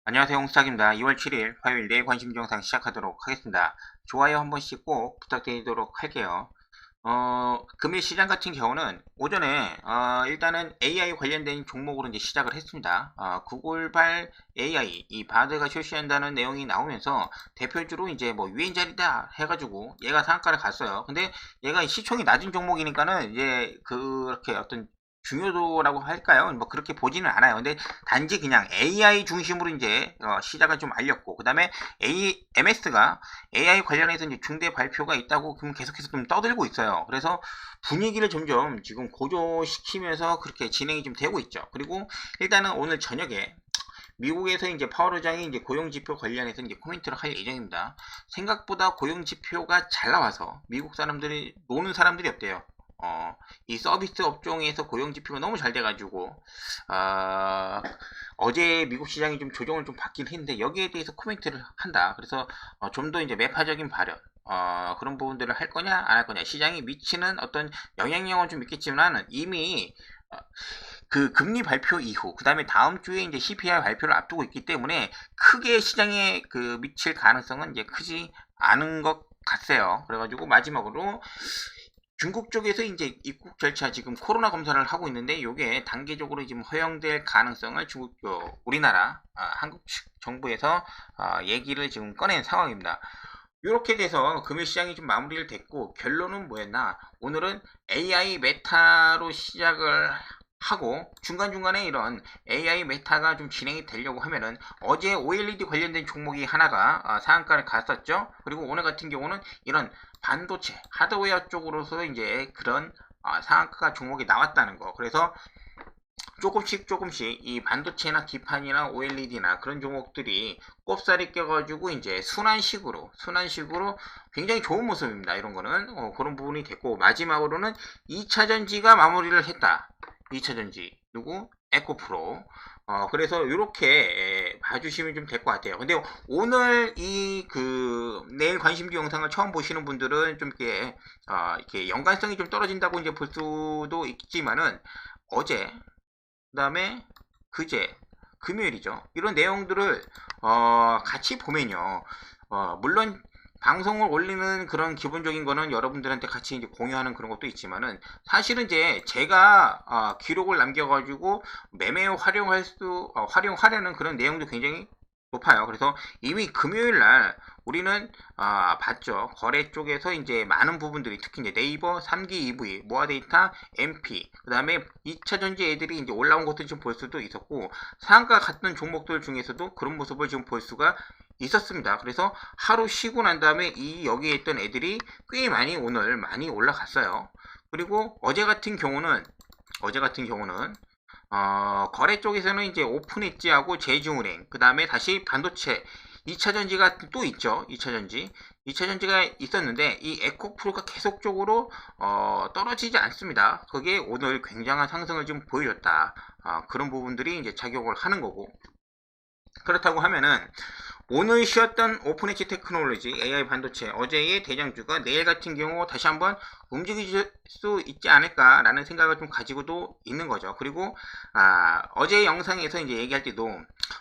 안녕하세요, 홍스탁입니다. 2월 7일 화요일 내 관심 영상 시작하도록 하겠습니다. 좋아요 한 번씩 꼭 부탁드리도록 할게요. 금일 시장 같은 경우는 오전에 일단은 AI 관련된 종목으로 이제 시작을 했습니다. 구글발 AI 이 바드가 출시한다는 내용이 나오면서 대표주로 이제 뭐 유행자리다 해가지고 얘가 상한가를 갔어요. 근데 얘가 시총이 낮은 종목이니까는 이제 그렇게 어떤 중요도라고 할까요? 뭐 그렇게 보지는 않아요. 근데 단지 그냥 AI 중심으로 이제 시작을 좀 알렸고, 그 다음에 MS가 AI 관련해서 이제 중대 발표가 있다고 계속해서 좀 떠들고 있어요. 그래서 분위기를 점점 지금 고조시키면서 그렇게 진행이 좀 되고 있죠. 그리고 일단은 오늘 저녁에 미국에서 이제 파월 의장이 이제 고용지표 관련해서 이제 코멘트를 할 예정입니다. 생각보다 고용지표가 잘 나와서 미국 사람들이 노는 사람들이 없대요. 이 서비스 업종에서 고용 지표가 너무 잘 돼가지고 어제 미국 시장이 좀 조정을 좀 받긴 했는데 여기에 대해서 코멘트를 한다. 그래서 좀 더 이제 매파적인 발언 그런 부분들을 할 거냐 안 할 거냐, 시장이 미치는 어떤 영향력은 좀 있겠지만 이미 그 금리 발표 이후 그 다음에 다음 주에 이제 CPI 발표를 앞두고 있기 때문에 크게 시장에 그 미칠 가능성은 이제 크지 않은 것 같아요. 그래가지고 마지막으로 중국 쪽에서 이제 입국 절차 지금 코로나 검사를 하고 있는데 이게 단계적으로 지금 허용될 가능성을 우리나라 한국 정부에서 얘기를 지금 꺼낸 상황입니다. 이렇게 돼서 금일 시장이 좀 마무리를 됐고, 결론은 뭐였나? 오늘은 AI 메타로 시작을 하고 중간중간에 이런 AI 메타가 좀 진행이 되려고 하면은 어제 OLED 관련된 종목이 하나가 상한가를 갔었죠. 그리고 오늘 같은 경우는 이런 반도체 하드웨어 쪽으로서 이제 그런 상한가 종목이 나왔다는 거. 그래서 조금씩 이 반도체나 기판이나 OLED나 그런 종목들이 꼽살이 껴가지고 이제 순환식으로 굉장히 좋은 모습입니다. 이런 거는 그런 부분이 됐고, 마지막으로는 2차전지가 마무리를 했다. 2차전지 누구? 에코프로. 그래서 이렇게 봐주시면 좀 될 것 같아요. 근데 오늘 내일 관심주 영상을 처음 보시는 분들은 좀 이렇게 연관성이 좀 떨어진다고 이제 볼 수도 있지만은 어제, 그 다음에 그제, 금요일이죠. 이런 내용들을 같이 보면요. 물론 방송을 올리는 그런 기본적인 거는 여러분들한테 같이 이제 공유하는 그런 것도 있지만은, 사실은 이제 제가 기록을 남겨가지고 매매 활용하려는 그런 내용도 굉장히 높아요. 그래서 이미 금요일 날 우리는 봤죠. 거래 쪽에서 이제 많은 부분들이, 특히 이제 네이버 3기 EV, 모아데이터, MP, 그 다음에 2차전지 애들이 이제 올라온 것도 좀 볼 수도 있었고, 상한가 갔던 종목들 중에서도 그런 모습을 지금 볼 수가 있었습니다. 그래서 하루 쉬고 난 다음에 여기에 있던 애들이 꽤 많이 오늘 많이 올라갔어요. 그리고 어제 같은 경우는 거래 쪽에서는 이제 오픈 엣지하고 제주은행, 그 다음에 다시 반도체 2차전지가 또 있죠. 2차전지가 있었는데 이 에코프로가 계속적으로 떨어지지 않습니다. 그게 오늘 굉장한 상승을 좀 보여줬다. 그런 부분들이 이제 작용을 하는 거고, 그렇다고 하면은 오늘 쉬었던 오픈엣지 테크놀로지 AI 반도체 어제의 대장주가 내일 같은 경우 다시 한번 움직일 수 있지 않을까라는 생각을 좀 가지고도 있는 거죠. 그리고 어제 영상에서 이제 얘기할 때도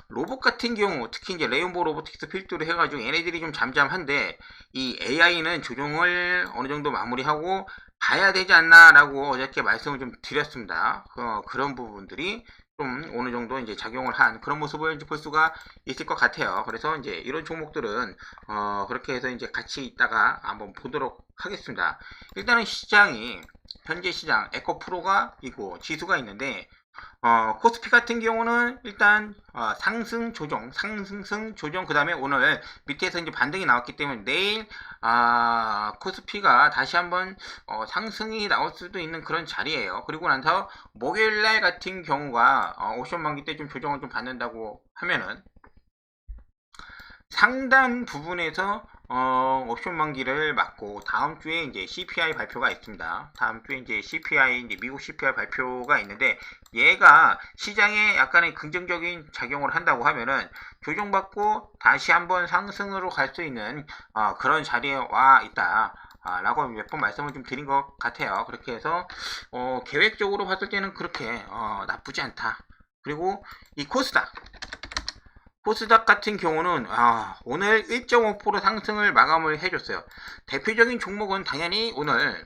로봇 같은 경우, 특히 이제 레인보우 로보틱스 필두로 해가지고 얘네들이 좀 잠잠한데 이 AI는 조정을 어느 정도 마무리하고 봐야 되지 않나라고 어저께 말씀을 좀 드렸습니다. 그런 부분들이 좀 어느 정도 이제 작용을 한 그런 모습을 볼 수가 있을 것 같아요. 그래서 이제 이런 종목들은 그렇게 해서 이제 같이 있다가 한번 보도록 하겠습니다. 일단은 현재 시장 에코프로가 있고 지수가 있는데, 코스피 같은 경우는 일단 상승 조정, 그 다음에 오늘 밑에서 이제 반등이 나왔기 때문에 내일 코스피가 다시 한번 상승이 나올 수도 있는 그런 자리예요. 그리고 나서 목요일날 같은 경우가 옵션 만기 때 좀 조정을 좀 받는다고 하면은 상단 부분에서 옵션 만기를 맞고 다음 주에 이제 CPI 발표가 있습니다. 다음 주에 이제 미국 CPI 발표가 있는데, 얘가 시장에 약간의 긍정적인 작용을 한다고 하면은 조정받고 다시 한번 상승으로 갈 수 있는 그런 자리에 와 있다. 라고 몇 번 말씀을 좀 드린 것 같아요. 그렇게 해서 계획적으로 봤을 때는 그렇게 나쁘지 않다. 그리고 이 코스닥 코스닥 같은 경우는 오늘 1.5% 상승을 마감을 해줬어요. 대표적인 종목은 당연히 오늘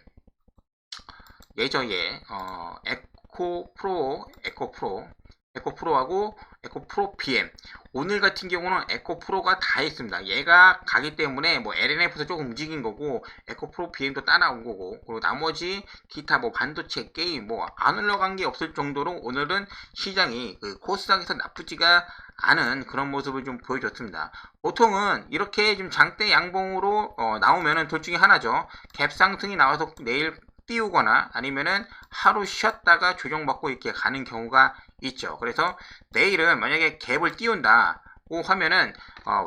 예저의 에코프로하고 에코프로 BM. 오늘 같은 경우는 에코프로가 다 있습니다. 얘가 가기 때문에 뭐 LNF도 조금 움직인 거고, 에코프로 BM도 따라온 거고, 그리고 나머지 기타 뭐 반도체, 게임 뭐 안 올라간 게 없을 정도로 오늘은 시장이 그 코스닥에서 나쁘지가 않은 그런 모습을 좀 보여줬습니다. 보통은 이렇게 좀 장대 양봉으로 나오면은 둘 중에 하나죠. 갭 상승이 나와서 내일 띄우거나 아니면은 하루 쉬었다가 조정받고 이렇게 가는 경우가 있죠. 그래서 내일은 만약에 갭을 띄운다고 하면은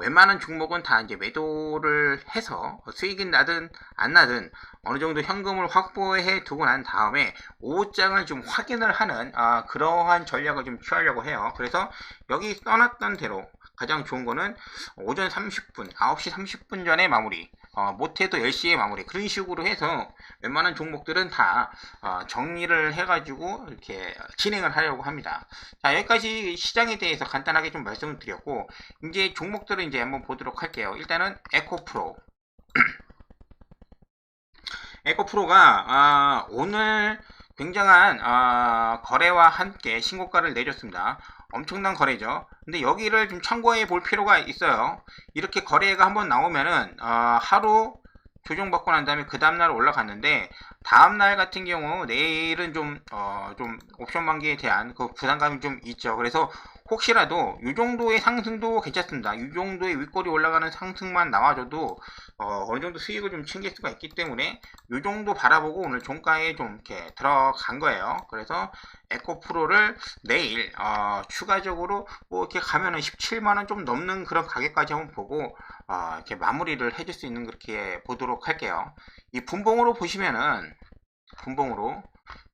웬만한 종목은 다 이제 매도를 해서 수익이 나든 안 나든 어느 정도 현금을 확보해 두고 난 다음에 오후장을 좀 확인을 하는 그러한 전략을 좀 취하려고 해요. 그래서 여기 써놨던 대로 가장 좋은 거는 오전 30분, 9시 30분 전에 마무리, 못해도 10시에 마무리, 그런 식으로 해서 웬만한 종목들은 다 정리를 해가지고 이렇게 진행을 하려고 합니다. 자, 여기까지 시장에 대해서 간단하게 좀 말씀을 드렸고, 이제 종목들을 이제 한번 보도록 할게요. 일단은 에코프로. 에코프로가 오늘 굉장한 거래와 함께 신고가를 내줬습니다. 엄청난 거래죠. 근데 여기를 좀 참고해 볼 필요가 있어요. 이렇게 거래가 한번 나오면은 하루 조정받고 난 다음에 그 다음날 올라갔는데, 다음날 같은 경우 내일은 좀 옵션 만기에 대한 그 부담감이 좀 있죠. 그래서 혹시라도 이 정도의 상승도 괜찮습니다. 이 정도의 윗꼬리 올라가는 상승만 나와줘도 어느 정도 수익을 좀 챙길 수가 있기 때문에 이 정도 바라보고 오늘 종가에 좀 이렇게 들어간 거예요. 그래서 에코프로를 내일 추가적으로 뭐 이렇게 가면은 17만원 좀 넘는 그런 가격까지 한번 보고 이렇게 마무리를 해줄 수 있는 그렇게 보도록 할게요. 이 분봉으로 보시면은 분봉으로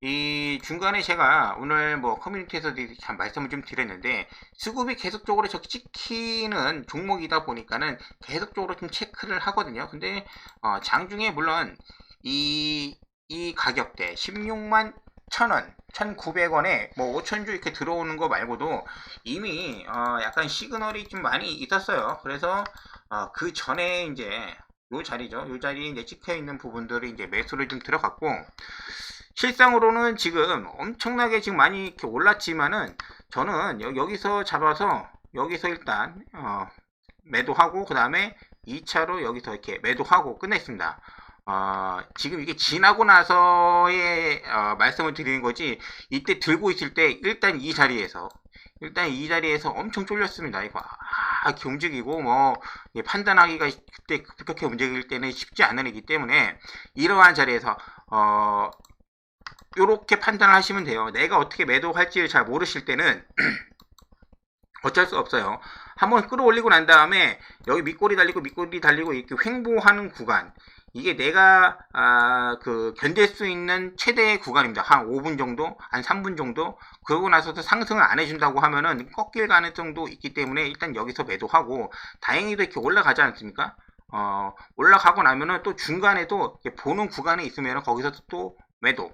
이 중간에 제가 오늘 뭐 커뮤니티에서 참 말씀을 좀 드렸는데, 수급이 계속적으로 저기 찍히는 종목이다 보니까는 계속적으로 좀 체크를 하거든요. 근데 장중에 물론 이 가격대 16만 1000원, 1900원에 뭐 5000주 이렇게 들어오는 거 말고도 이미 약간 시그널이 좀 많이 있었어요. 그래서 그 전에 이제 요 자리죠. 요 자리에 이제 찍혀 있는 부분들이 이제 매수를 좀 들어갔고, 실상으로는 지금 엄청나게 지금 많이 이렇게 올랐지만은 저는 여기서 잡아서 여기서 일단 매도하고 그 다음에 2차로 여기서 이렇게 매도하고 끝냈습니다. 지금 이게 지나고 나서의 말씀을 드리는 거지, 이때 들고 있을 때 일단 이 자리에서 엄청 쫄렸습니다. 이거 이렇게 움직이고 뭐 판단하기가 그때 그렇게 움직일 때는 쉽지 않은 일이기 때문에, 이러한 자리에서 요렇게 판단을 하시면 돼요. 내가 어떻게 매도할지를 잘 모르실 때는 어쩔 수 없어요. 한번 끌어올리고 난 다음에 여기 밑꼬리 달리고 이렇게 횡보하는 구간, 이게 내가 그 견딜 수 있는 최대의 구간입니다. 한 5분 정도, 한 3분 정도. 그러고 나서도 상승을 안 해준다고 하면은 꺾일 가능성도 있기 때문에 일단 여기서 매도하고, 다행히도 이렇게 올라가지 않습니까? 올라가고 나면은 또 중간에도 이렇게 보는 구간에 있으면 거기서 또 매도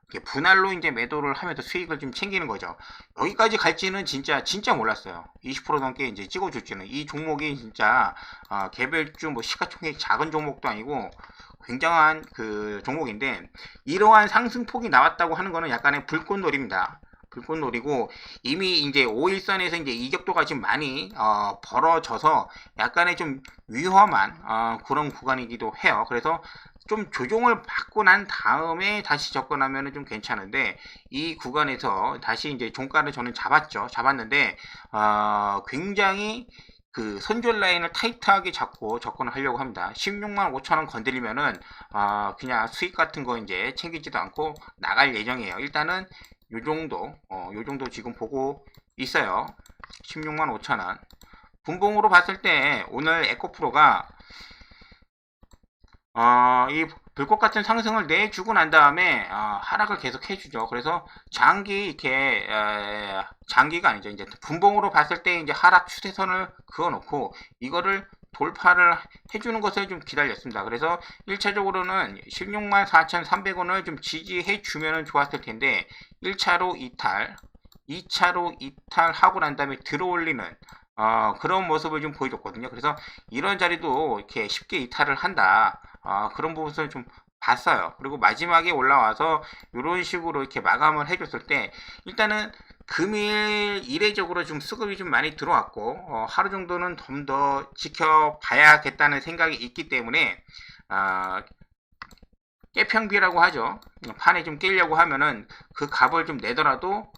이렇게 분할로 이제 매도를 하면서 수익을 좀 챙기는 거죠. 여기까지 갈지는 진짜 몰랐어요. 20% 넘게 이제 찍어줄지는. 이 종목이 진짜 개별주 뭐 시가총액 작은 종목도 아니고 굉장한 그 종목인데, 이러한 상승폭이 나왔다고 하는 거는 약간의 불꽃놀이입니다. 불꽃놀이고, 이미 이제 5일선에서 이제 이격도가 지금 많이 벌어져서 약간의 좀 위험한 그런 구간이기도 해요. 그래서 좀 조정을 받고 난 다음에 다시 접근하면 좀 괜찮은데, 이 구간에서 다시 이제 종가를 저는 잡았는데 굉장히 그 손절 라인을 타이트하게 잡고 접근을 하려고 합니다. 16만 5천원 건드리면은 그냥 수익 같은 거 이제 챙기지도 않고 나갈 예정이에요. 일단은 요 정도 지금 보고 있어요. 16만 5천원. 분봉으로 봤을 때 오늘 에코프로가 이 불꽃 같은 상승을 내주고 난 다음에 하락을 계속 해주죠. 그래서 장기가 아니죠. 이제 분봉으로 봤을 때 이제 하락 추세선을 그어놓고 이거를 돌파를 해주는 것을 좀 기다렸습니다. 그래서 1차적으로는 16만 4,300원을 좀 지지해 주면 좋았을 텐데 1차로 이탈, 2차로 이탈하고 난 다음에 들어올리는 그런 모습을 좀 보여줬거든요. 그래서 이런 자리도 이렇게 쉽게 이탈을 한다. 그런 부분을 좀 봤어요. 그리고 마지막에 올라와서 이런 식으로 이렇게 마감을 해줬을 때 일단은 금일 이례적으로 좀 수급이 좀 많이 들어왔고 하루 정도는 좀 더 지켜봐야겠다는 생각이 있기 때문에 깨평비라고 하죠. 판에 좀 깨려고 하면은 그 값을 좀 내더라도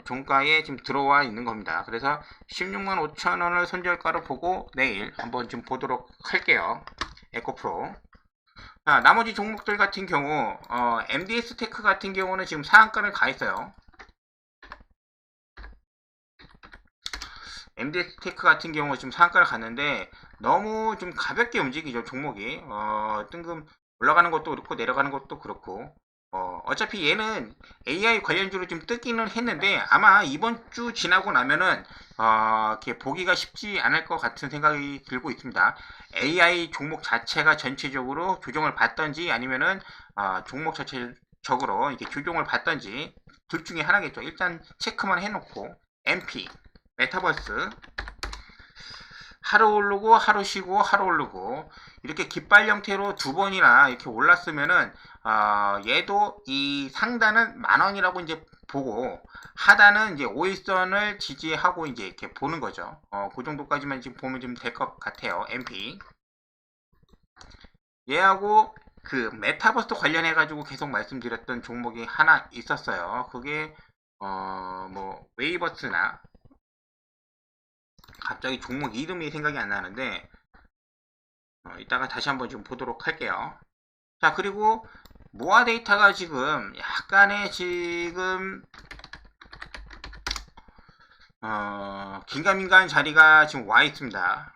종가에 지금 들어와 있는 겁니다. 그래서 16만 5천 원을 손절가로 보고 내일 한번 좀 보도록 할게요. 에코프로. 나머지 종목들 같은 경우 MDS 테크 같은 경우는 지금 상한가를 가 있어요. MDS 테크 같은 경우 지금 상한가를 갔는데 너무 좀 가볍게 움직이죠. 종목이 뜬금 올라가는 것도 그렇고 내려가는 것도 그렇고 어차피 얘는 AI 관련주로 좀 뜨기는 했는데 아마 이번 주 지나고 나면은 이렇게 보기가 쉽지 않을 것 같은 생각이 들고 있습니다. AI 종목 자체가 전체적으로 조정을 받던지 아니면은 종목 자체적으로 이렇게 조정을 받던지 둘 중에 하나겠죠. 일단 체크만 해놓고 MP 메타버스 하루 오르고 하루 쉬고 하루 오르고 이렇게 깃발 형태로 두 번이나 이렇게 올랐으면은 얘도 이 상단은 10,000원이라고 이제 보고 하단은 이제 5일선을 지지하고 이제 이렇게 보는 거죠. 그 정도까지만 지금 보면 좀 될 것 같아요. MP 얘하고 그 메타버스 관련해 가지고 계속 말씀드렸던 종목이 하나 있었어요. 그게 뭐 웨이버스나 갑자기 종목 이름이 생각이 안 나는데 이따가 다시 한번 좀 보도록 할게요. 자, 그리고 모아 데이터가 지금 약간의 지금 긴가민가한 자리가 지금 와 있습니다.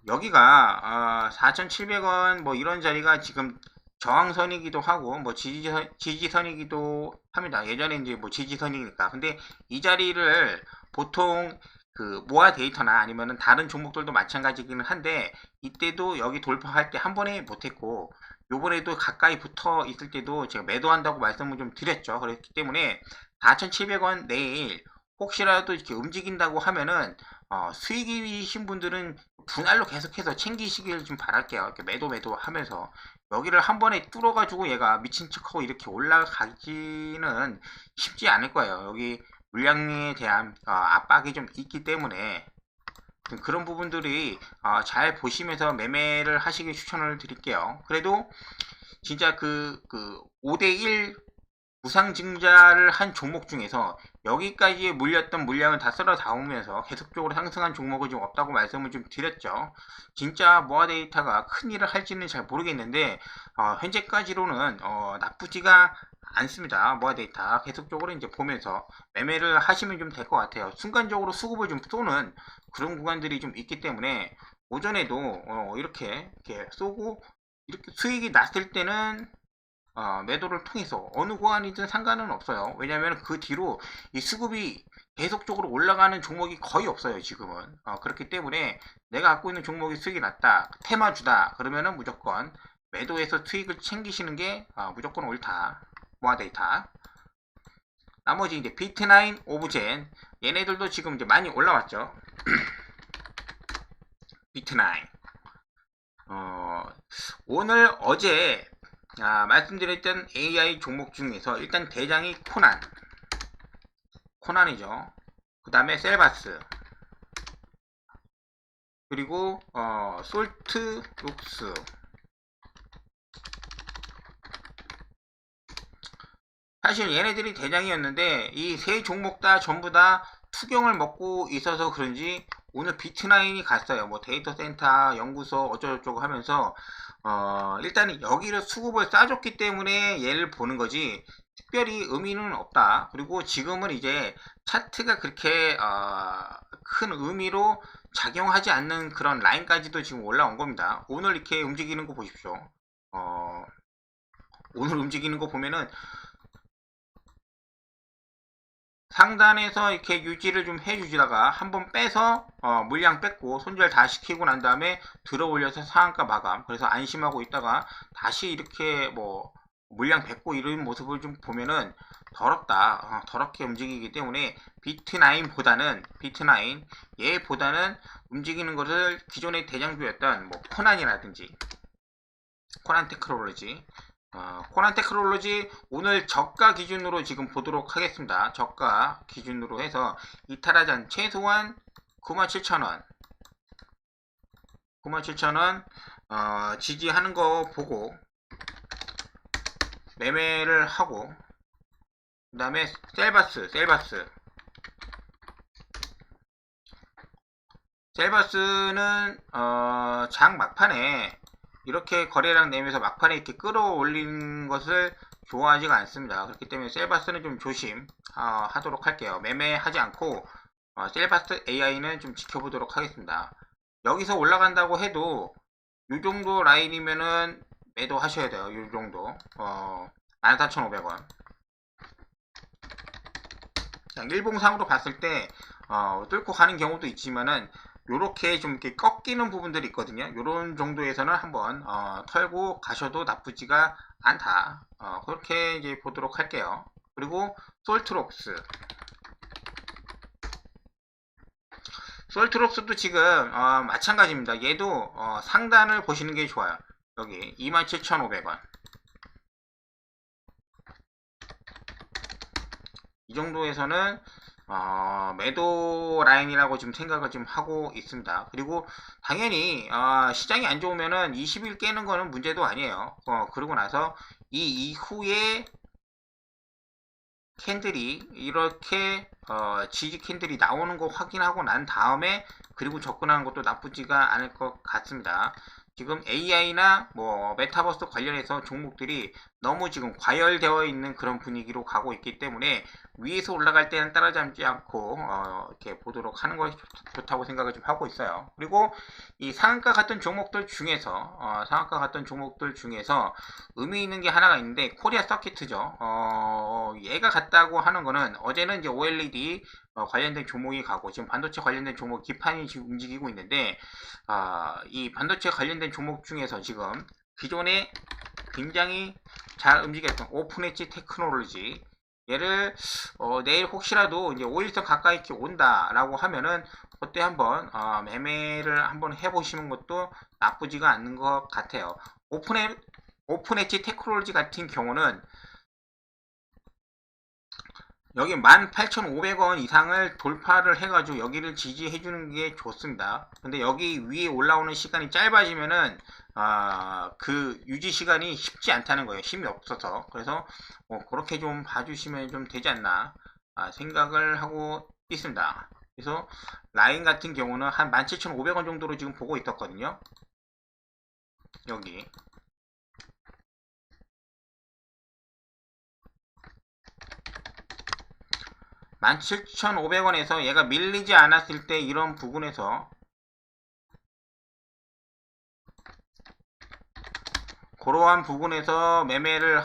여기가 4,700원 뭐 이런 자리가 지금 저항선이기도 하고 뭐 지지선이기도 합니다. 예전에 이제 뭐 지지선이니까. 근데 이 자리를 보통 그 모아 데이터나 아니면은 다른 종목들도 마찬가지기는 한데 이때도 여기 돌파할 때 한 번에 못했고 요번에도 가까이 붙어 있을 때도 제가 매도한다고 말씀을 좀 드렸죠. 그렇기 때문에 4,700원 내일 혹시라도 이렇게 움직인다고 하면은 수익이신 분들은 분할로 계속해서 챙기시길 좀 바랄게요. 이렇게 매도 하면서 여기를 한 번에 뚫어가지고 얘가 미친 척하고 이렇게 올라가기는 쉽지 않을 거예요. 여기 물량에 대한 압박이 좀 있기 때문에 그런 부분들이 잘 보시면서 매매를 하시길 추천을 드릴게요. 그래도 진짜 그 5대1 무상증자를 한 종목 중에서 여기까지 물렸던 물량을 다 쓸어 담으면서 계속적으로 상승한 종목은 좀 없다고 말씀을 좀 드렸죠. 진짜 모아데이터가 큰 일을 할지는 잘 모르겠는데 현재까지로는 나쁘지가 않습니다. 모아데이터 계속적으로 이제 보면서 매매를 하시면 좀 될 것 같아요. 순간적으로 수급을 좀 쏘는 그런 구간들이 좀 있기 때문에 오전에도 이렇게 쏘고 이렇게 수익이 났을 때는 매도를 통해서 어느 구간이든 상관은 없어요. 왜냐하면 그 뒤로 이 수급이 계속적으로 올라가는 종목이 거의 없어요. 지금은 그렇기 때문에 내가 갖고 있는 종목이 수익이 났다, 테마주다 그러면은 무조건 매도해서 수익을 챙기시는 게 무조건 옳다. 모아데이터. 나머지 이제 비트나인, 오브젠 얘네들도 지금 이제 많이 올라왔죠. 비트나인. 오늘 어제 말씀드렸던 AI 종목 중에서 일단 대장이 코난이죠. 그 다음에 셀바스, 그리고 솔트룩스. 사실 얘네들이 대장이었는데 이 세 종목 다 전부 다 투경을 먹고 있어서 그런지 오늘 비트나인이 갔어요. 뭐 데이터 센터 연구소 어쩌고저쩌고 하면서 일단 여기를 수급을 싸줬기 때문에 얘를 보는 거지 특별히 의미는 없다. 그리고 지금은 이제 차트가 그렇게 큰 의미로 작용하지 않는 그런 라인까지도 지금 올라온 겁니다. 오늘 이렇게 움직이는 거 보십시오. 오늘 움직이는 거 보면은 상단에서 이렇게 유지를 좀 해주시다가 한번 빼서 물량 뺐고 손절 다 시키고 난 다음에 들어 올려서 상한가 마감. 그래서 안심하고 있다가 다시 이렇게 뭐 물량 뱉고 이런 모습을 좀 보면은 더럽다, 더럽게 움직이기 때문에 비트9 얘보다는 움직이는 것을 기존의 대장주였던 뭐 코난이라든지 코난 테크놀로지, 코난 테크놀로지 오늘 저가 기준으로 지금 보도록 하겠습니다. 저가 기준으로 해서 이탈하지 않 최소한 97,000원 97,000원 지지하는 거 보고 매매를 하고, 그 다음에 셀바스는 장 막판에 이렇게 거래량 내면서 막판에 이렇게 끌어올리는 것을 좋아하지가 않습니다. 그렇기 때문에 셀바스는 좀 조심 하도록 할게요. 매매하지 않고 셀바스 AI는 좀 지켜보도록 하겠습니다. 여기서 올라간다고 해도 이 정도 라인이면은 매도 하셔야 돼요. 이 정도 14,500원. 일봉상으로 봤을 때 뚫고 가는 경우도 있지만은 요렇게 좀 이렇게 꺾이는 부분들이 있거든요. 요런 정도에서는 한번 털고 가셔도 나쁘지가 않다. 그렇게 이제 보도록 할게요. 그리고 솔트록스도 지금 마찬가지입니다. 얘도 상단을 보시는 게 좋아요. 여기 27,500원 이 정도에서는 매도 라인이라고 지금 생각을 좀 하고 있습니다. 그리고 당연히 시장이 안 좋으면은 20일 깨는 거는 문제도 아니에요. 그러고 나서 이 이후에 캔들이 이렇게 지지 캔들이 나오는 거 확인하고 난 다음에 그리고 접근하는 것도 나쁘지가 않을 것 같습니다. 지금 AI나 뭐 메타버스 관련해서 종목들이 너무 지금 과열되어 있는 그런 분위기로 가고 있기 때문에 위에서 올라갈 때는 따라잡지 않고 이렇게 보도록 하는 것이 좋다고 생각을 좀 하고 있어요. 그리고 이 상한가 같은 종목들 중에서 의미 있는 게 하나가 있는데 코리아 서킷이죠. 얘가 같다고 하는 거는 어제는 이제 OLED 관련된 종목이 가고 지금 반도체 관련된 종목 기판이 지금 움직이고 있는데 이 반도체 관련된 종목 중에서 지금 기존에 굉장히 잘 움직였던 오픈 엣지 테크놀로지 얘를 내일 혹시라도 이제 5일선 가까이 이렇게 온다라고 하면은 그때 한번 매매를 한번 해보시는 것도 나쁘지가 않는 것 같아요. 오픈 엣지 테크놀로지 같은 경우는 여기 18,500원 이상을 돌파를 해가지고 여기를 지지해주는 게 좋습니다. 근데 여기 위에 올라오는 시간이 짧아지면은 그 유지 시간이 쉽지 않다는 거예요. 힘이 없어서. 그래서 그렇게 좀 봐주시면 좀 되지 않나 생각을 하고 있습니다. 그래서 라인 같은 경우는 한 17,500원 정도로 지금 보고 있었거든요. 여기 17,500원에서 얘가 밀리지 않았을 때 이런 부분에서 그러한 부분에서 매매를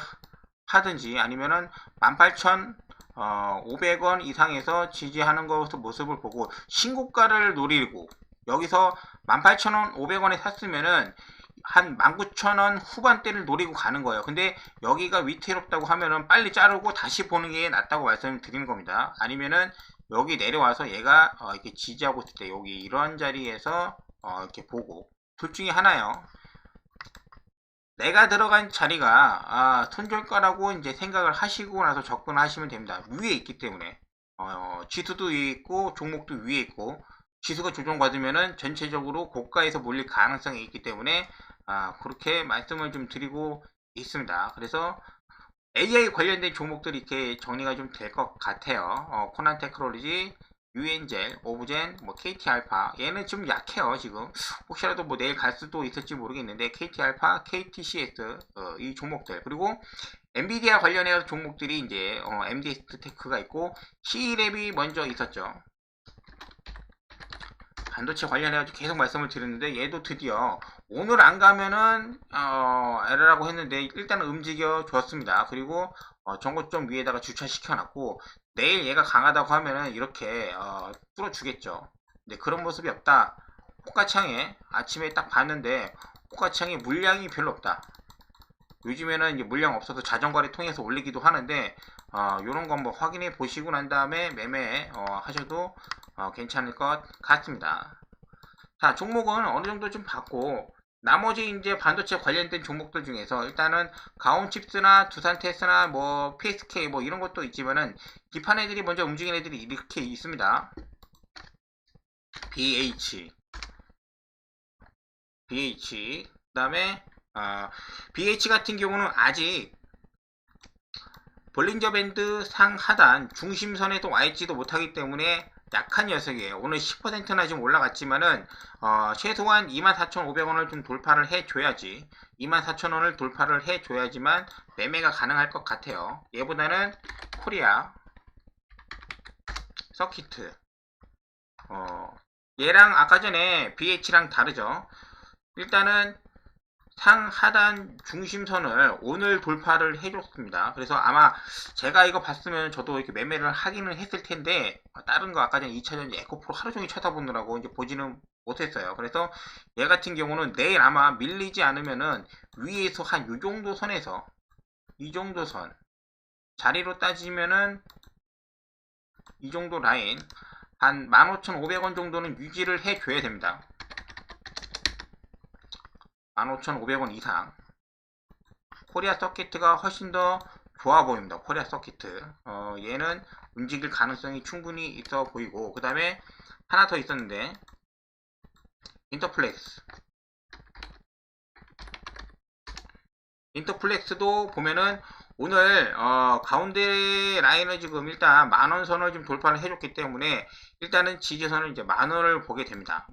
하든지 아니면은 18,500원 이상에서 지지하는 것의 모습을 보고 신고가를 노리고 여기서 18,500원에 샀으면은 한 19,000원 후반대를 노리고 가는 거예요. 근데 여기가 위태롭다고 하면은 빨리 자르고 다시 보는 게 낫다고 말씀을 드리는 겁니다. 아니면은 여기 내려와서 얘가 이렇게 지지하고 있을 때 여기 이런 자리에서 이렇게 보고 둘 중에 하나요. 내가 들어간 자리가 손절가라고 이제 생각을 하시고 나서 접근하시면 됩니다. 위에 있기 때문에 지수도 위에 있고 종목도 위에 있고 지수가 조정받으면은 전체적으로 고가에서 몰릴 가능성이 있기 때문에 그렇게 말씀을 좀 드리고 있습니다. 그래서 AI 관련된 종목들이 이렇게 정리가 좀 될 것 같아요. 코난 테크놀로지, 유엔젤, 오브젠, 뭐 KT알파 얘는 좀 약해요. 지금 혹시라도 뭐 내일 갈 수도 있을지 모르겠는데 KT알파, KTCS 이 종목들 그리고 엔비디아 관련해서 종목들이 이제 MDS 테크가 있고 C랩이 먼저 있었죠. 반도체 관련해가지고 계속 말씀을 드렸는데 얘도 드디어 오늘 안 가면은 에러라고 했는데 일단은 움직여 줬습니다. 그리고 정고점 위에다가 주차시켜 놨고 내일 얘가 강하다고 하면은 이렇게 뚫어주겠죠. 근데 그런 모습이 없다. 호가창에 아침에 딱 봤는데 호가창에 물량이 별로 없다. 요즘에는 이제 물량 없어서 자전거를 통해서 올리기도 하는데 요런 거 한번 확인해 보시고 난 다음에 매매 하셔도 괜찮을 것 같습니다. 자, 종목은 어느 정도 좀 봤고, 나머지 이제 반도체 관련된 종목들 중에서 일단은 가온칩스나 두산테스나 뭐 PSK 뭐 이런 것도 있지만은 기판 애들이 먼저 움직이는 애들이 이렇게 있습니다. BH 그다음에 BH 같은 경우는 아직 볼린저 밴드 상하단 중심선에도 와있지도 못하기 때문에 약한 녀석이에요. 오늘 10%나 좀 올라갔지만은 최소한 24,500원을 좀 돌파를 해줘야지, 24,000원을 돌파를 해줘야지만 매매가 가능할 것 같아요. 얘보다는 코리아 서키트 얘랑 아까 전에 BH랑 다르죠. 일단은 상하단 중심선을 오늘 돌파를 해줬습니다. 그래서 아마 제가 이거 봤으면 저도 이렇게 매매를 하기는 했을 텐데, 다른 거 아까 전에 2차전지 에코프로 하루 종일 쳐다보느라고 이제 보지는 못했어요. 그래서 얘 같은 경우는 내일 아마 밀리지 않으면은 위에서 한 요 정도 선에서, 이 정도 선 자리로 따지면은 이 정도 라인 한 15,500원 정도는 유지를 해줘야 됩니다. 15,500원 이상. 코리아 서키트가 훨씬 더 좋아 보입니다. 코리아 서키트. 얘는 움직일 가능성이 충분히 있어 보이고, 그 다음에 하나 더 있었는데, 인터플렉스. 인터플렉스도 보면은 오늘 가운데 라인을 지금 일단 만원 선을 좀 돌파를 해줬기 때문에 일단은 지지선을 이제 만원을 보게 됩니다.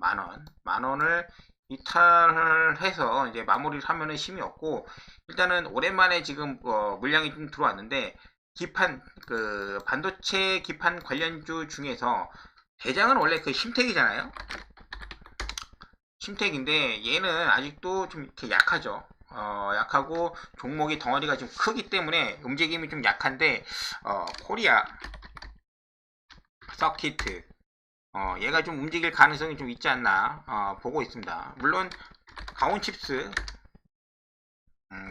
만원을 이탈을 해서 이제 마무리를 하면은 힘이 없고, 일단은 오랜만에 지금 물량이 좀 들어왔는데, 기판 그 반도체 기판 관련주 중에서 대장은 원래 그 심택이잖아요. 심택인데 얘는 아직도 좀 이렇게 약하죠. 약하고 종목이 덩어리가 좀 크기 때문에 움직임이 좀 약한데, 코리아 서키트 얘가 좀 움직일 가능성이 좀 있지 않나 보고 있습니다. 물론 가온칩스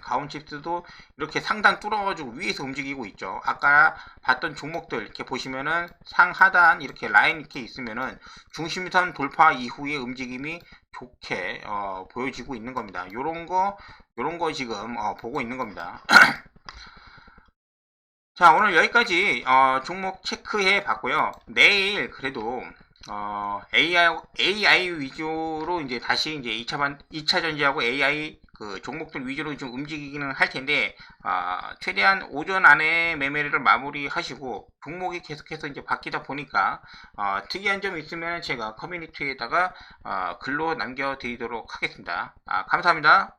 가온칩스도 이렇게 상단 뚫어가지고 위에서 움직이고 있죠. 아까 봤던 종목들 이렇게 보시면은 상하단 이렇게 라인 이렇게 있으면은 중심선 돌파 이후에 움직임이 좋게 보여지고 있는 겁니다. 요런 거 지금 보고 있는 겁니다. 자, 오늘 여기까지 종목 체크해 봤고요. 내일 그래도 AI 위주로 이제 다시 이제 2차 전지하고 AI 그 종목들 위주로 좀 움직이기는 할 텐데, 최대한 오전 안에 매매를 마무리하시고, 종목이 계속해서 이제 바뀌다 보니까 특이한 점이 있으면 제가 커뮤니티에다가 글로 남겨드리도록 하겠습니다. 감사합니다.